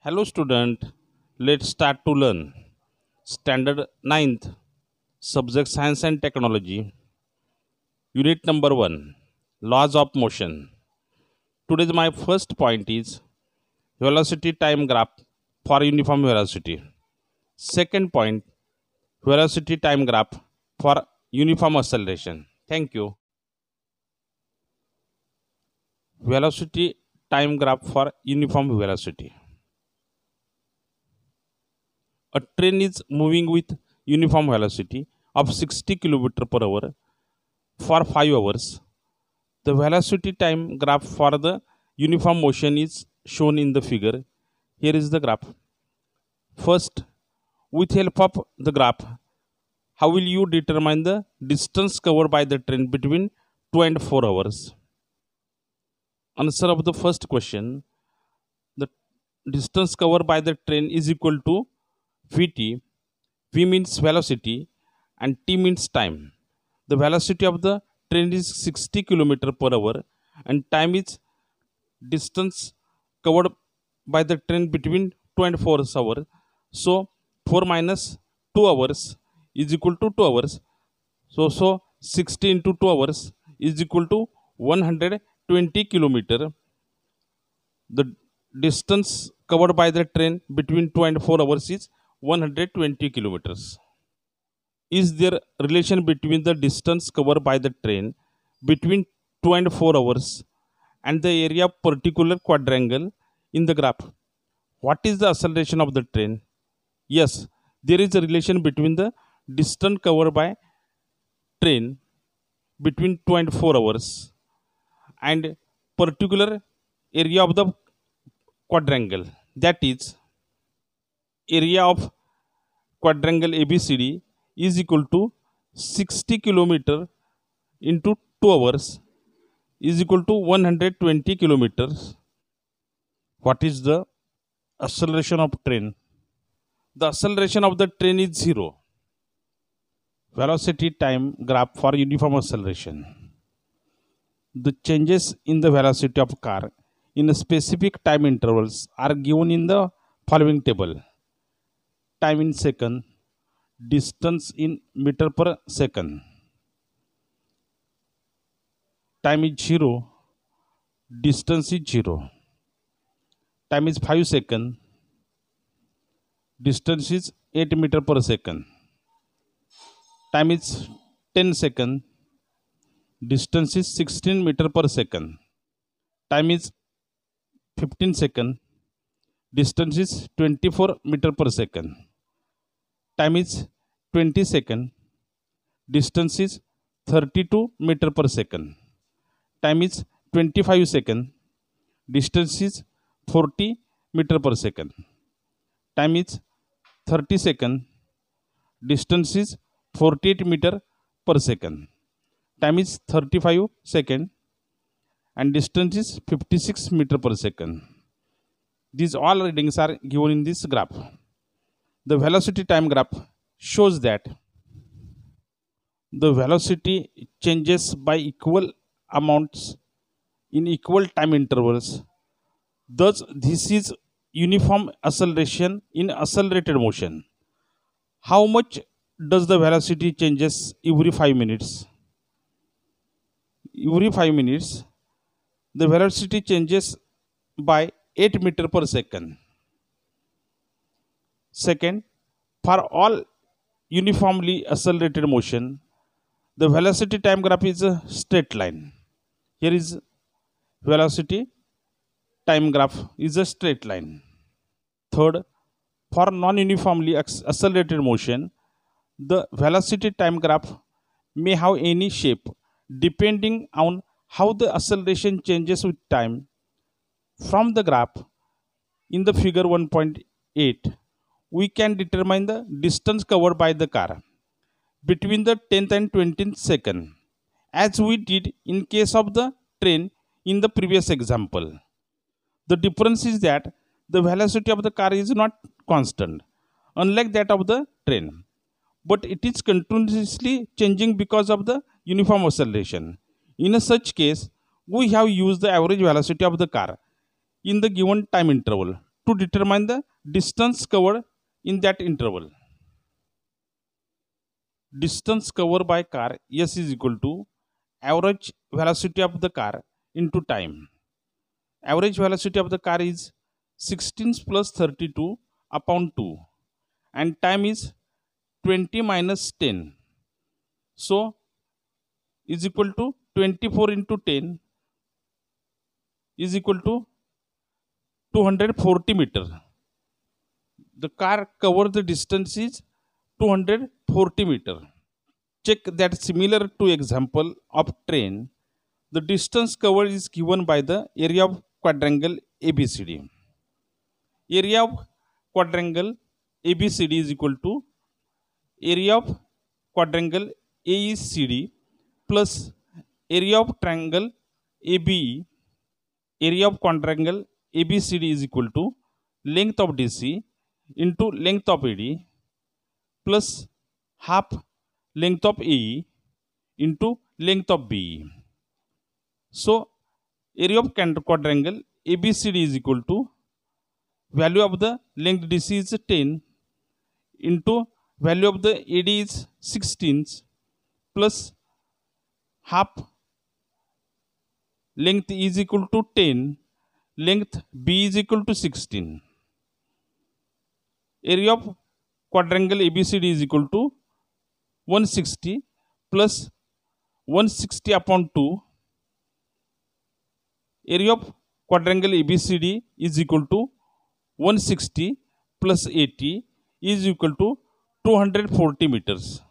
Hello student, let's start to learn. Standard 9th, Subject Science and Technology, Unit number 1, Laws of Motion. Today's my first point is velocity time graph for uniform velocity. Second point, velocity time graph for uniform acceleration. Thank you. Velocity time graph for uniform velocity. A train is moving with uniform velocity of 60 km per hour for 5 hours. The velocity time graph for the uniform motion is shown in the figure. Here is the graph. First, with help of the graph, how will you determine the distance covered by the train between 2 and 4 hours? Answer of the first question, the distance covered by the train is equal to Vt. V means velocity and T means time. The velocity of the train is 60 km per hour and time is distance covered by the train between 2 and 4 hours. So 4 minus 2 hours is equal to 2 hours. So 60 into 2 hours is equal to 120 km. The distance covered by the train between 2 and 4 hours is 120 kilometers. Is there relation between the distance covered by the train between 2 and 4 hours and the area of particular quadrangle in the graph? What is the acceleration of the train? Yes, there is a relation between the distance covered by train between 2 and 4 hours and particular area of the quadrangle, that is area of quadrangle ABCD is equal to 60 km into 2 hours is equal to 120 kilometers. What is the acceleration of train? The acceleration of the train is 0. Velocity time graph for uniform acceleration. The changes in the velocity of car in specific time intervals are given in the following table. Time in second, distance in meter per second. Time is 0, distance is 0. Time is 5 seconds, distance is 8 meter per second. Time is 10 seconds, distance is 16 meter per second. Time is 15 seconds, distance is 24 meter per second. Time is 20 seconds, distance is 32 meter per second. Time is 25 seconds, distance is 40 meter per second. Time is 30 seconds, distance is 48 meter per second. Time is 35 seconds and distance is 56 meter per second. These all readings are given in this graph. The velocity time graph shows that the velocity changes by equal amounts in equal time intervals. Thus, this is uniform acceleration in accelerated motion. How much does the velocity changes every 5 minutes? Every 5 minutes, the velocity changes by 8 meter per second. Second, for all uniformly accelerated motion, the velocity time graph is a straight line. Here is velocity time graph is a straight line. Third, for non-uniformly accelerated motion, the velocity time graph may have any shape depending on how the acceleration changes with time. From the graph in the figure 1.8, we can determine the distance covered by the car between the 10th and 20th second, as we did in case of the train in the previous example. The difference is that the velocity of the car is not constant, unlike that of the train. but it is continuously changing because of the uniform acceleration. In a such case, we have used the average velocity of the car in the given time interval to determine the distance covered in that interval. Distance covered by car S is equal to average velocity of the car into time. Average velocity of the car is 16 plus 32 upon 2 and time is 20 minus 10. So is equal to 24 into 10 is equal to 240 meter. The car covered the distance is 240 meter. Check that similar to example of train, the distance covered is given by the area of quadrangle ABCD. Area of quadrangle ABCD is equal to area of quadrangle AECD plus area of triangle ABE. Area of quadrangle ABCD is equal to length of DC into length of AD plus half length of AE into length of BE. So area of quadrangle ABCD is equal to value of the length DC is 10 into value of the AD is 16 plus half length is equal to 10, length B is equal to 16. Area of quadrangle ABCD is equal to 160 plus 160 upon 2. Area of quadrangle ABCD is equal to 160 plus 80 is equal to 240 meters.